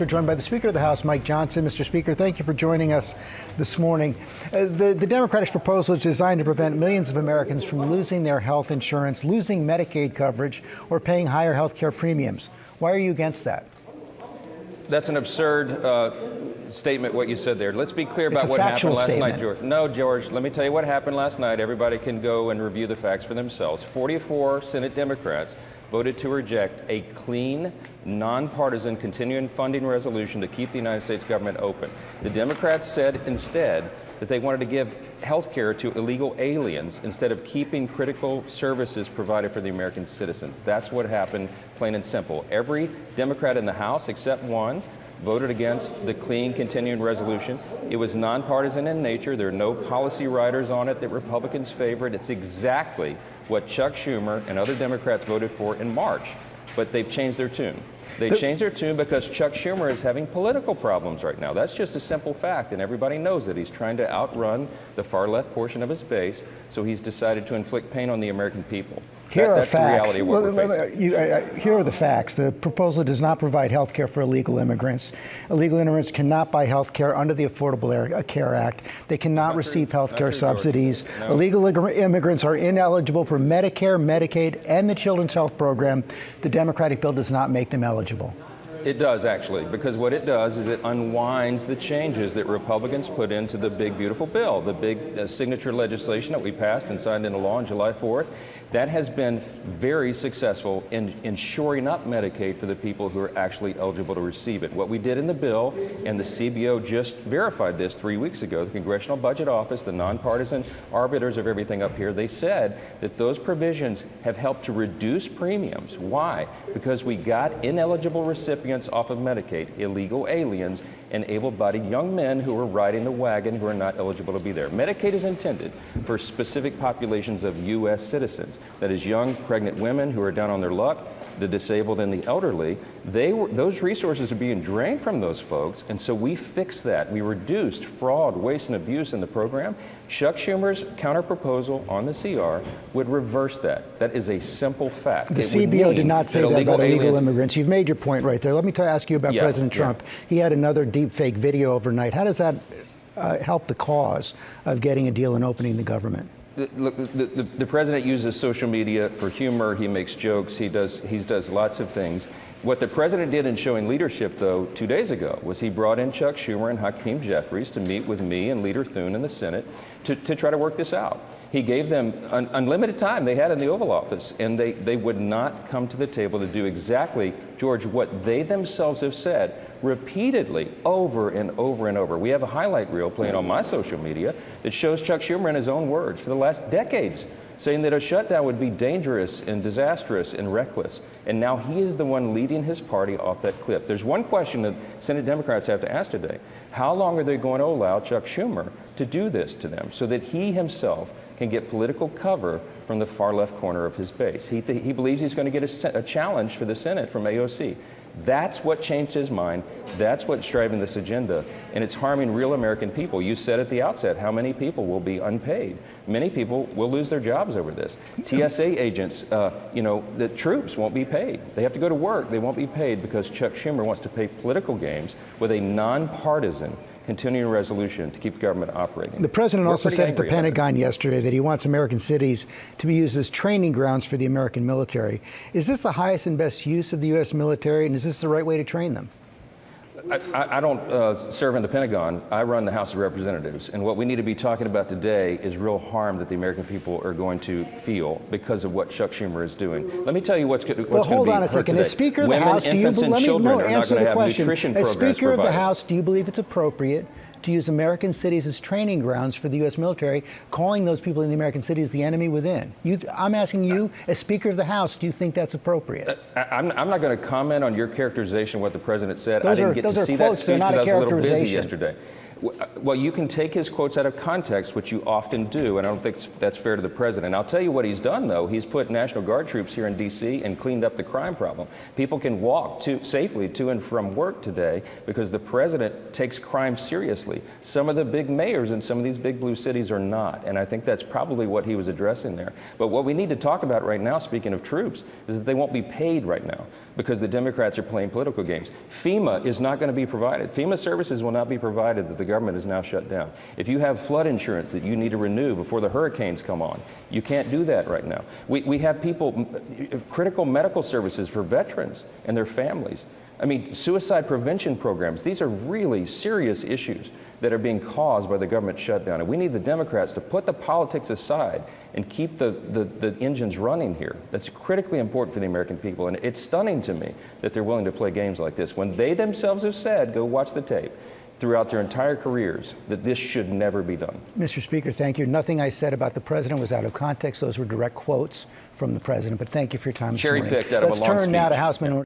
We're joined by the Speaker of the House, Mike Johnson. Mr. Speaker, thank you for joining us this morning. The Democratic proposal is designed to prevent millions of Americans from losing their health insurance, losing Medicaid coverage, or paying higher health care premiums. Why are you against that? That's an absurd statement, what you said there. Let's be clear about what happened last night, George. No, George, let me tell you what happened last night. Everybody can go and review the facts for themselves. 44 Senate Democrats voted to reject a clean, nonpartisan continuing funding resolution to keep the United States government open. The Democrats said instead that they wanted to give health care to illegal aliens instead of keeping critical services provided for the American citizens. That's what happened, plain and simple. Every Democrat in the House, except one, voted against the clean continuing resolution. It was nonpartisan in nature. There are no policy riders on it that Republicans favored. It's exactly what Chuck Schumer and other Democrats voted for in March. But they've changed their tune. They changed their tune because Chuck Schumer is having political problems right now. That's just a simple fact, and everybody knows that he's trying to outrun the far left portion of his base, so he's decided to inflict pain on the American people. That's facts. The reality of what we're facing. Here are the facts. The proposal does not provide health care for illegal immigrants. Illegal immigrants cannot buy health care under the Affordable Care Act. They cannot receive health care subsidies. No. Illegal immigrants are ineligible for Medicare, Medicaid, and the Children's Health Program. The Democratic bill does not make them eligible. It does, actually, because what it does is it unwinds the changes that Republicans put into the big, beautiful bill, the big signature legislation that we passed and signed into law on July 4th. That has been very successful in shoring up Medicaid for the people who are actually eligible to receive it. What we did in the bill, and the CBO just verified this 3 weeks ago, the Congressional Budget Office, the nonpartisan arbiters of everything up here, they said that those provisions have helped to reduce premiums. Why? Because we got ineligible recipients off of Medicaid, illegal aliens, and able-bodied young men who are riding the wagon who are not eligible to be there. Medicaid is intended for specific populations of U.S. citizens. That is young, pregnant women who are down on their luck, the disabled and the elderly. Those resources are being drained from those folks, and so we fixed that. We reduced fraud, waste, and abuse in the program. Chuck Schumer's counter-proposal on the CR would reverse that. That is a simple fact. The CBO did not say that about illegal immigrants. You've made your point right there. Let me ask you about President Trump. He had another deepfake video overnight. How does that help the cause of getting a deal and opening the government? Look, the president uses social media for humor. He makes jokes. He does lots of things. What the president did in showing leadership, though, 2 days ago, was he brought in Chuck Schumer and Hakeem Jeffries to meet with me and Leader Thune in the Senate to try to work this out. He gave them unlimited time they had in the Oval Office, and they would not come to the table to do exactly, George, what they themselves have said repeatedly over and over and over. We have a highlight reel playing on my social media that shows Chuck Schumer in his own words for the last decades saying that a shutdown would be dangerous and disastrous and reckless. And now he is the one leading his party off that cliff. There's one question that Senate Democrats have to ask today. How long are they going to allow Chuck Schumer to do this to them so that he himself can get political cover from the far left corner of his base? He believes he's going to get a challenge for the Senate from AOC. That's what changed his mind. That's what's driving this agenda, and it's harming real American people. You said at the outset how many people will be unpaid. Many people will lose their jobs over this. TSA agents, the troops won't be paid. They have to go to work. They won't be paid because Chuck Schumer wants to play political games with a nonpartisan continuing resolution to keep government operating. The president also said at the Pentagon yesterday that he wants American cities to be used as training grounds for the American military. Is this the highest and best use of the U.S. military, and is this the right way to train them? I don't serve in the Pentagon. I run the House of Representatives, and what we need to be talking about today is real harm that the American people are going to feel because of what Chuck Schumer is doing. Let me tell you what's going to be hold on a second. As Speaker of the House, do you answer the question? As Speaker of the House, do you believe it's appropriate to use American cities as training grounds for the U.S. military, calling those people in the American cities the enemy within? I'm asking you, as Speaker of the House, do you think that's appropriate? I'm not going to comment on your characterization of what the president said. I didn't get to see that speech because I was a little busy yesterday. Well, you can take his quotes out of context, which you often do, and I don't think that's fair to the president. I'll tell you what he's done, though. He's put National Guard troops here in D.C. and cleaned up the crime problem. People can walk safely to and from work today because the president takes crime seriously. Some of the big mayors in some of these big blue cities are not, and I think that's probably what he was addressing there. But what we need to talk about right now, speaking of troops, is that they won't be paid right now because the Democrats are playing political games. FEMA is not going to be provided. FEMA services will not be provided that the government is now shut down. If you have flood insurance that you need to renew before the hurricanes come on, you can't do that right now. We have critical medical services for veterans and their families. I mean, suicide prevention programs. These are really serious issues that are being caused by the government shutdown. And we need the Democrats to put the politics aside and keep the engines running here. That's critically important for the American people. And it's stunning to me that they're willing to play games like this when they themselves have said, go watch the tape, throughout their entire careers, that this should never be done. Mr. Speaker, thank you. Nothing I said about the president was out of context. Those were direct quotes from the president. But thank you for your time this morning. Cherry-picked out of a long speech. Let's turn now to House Minority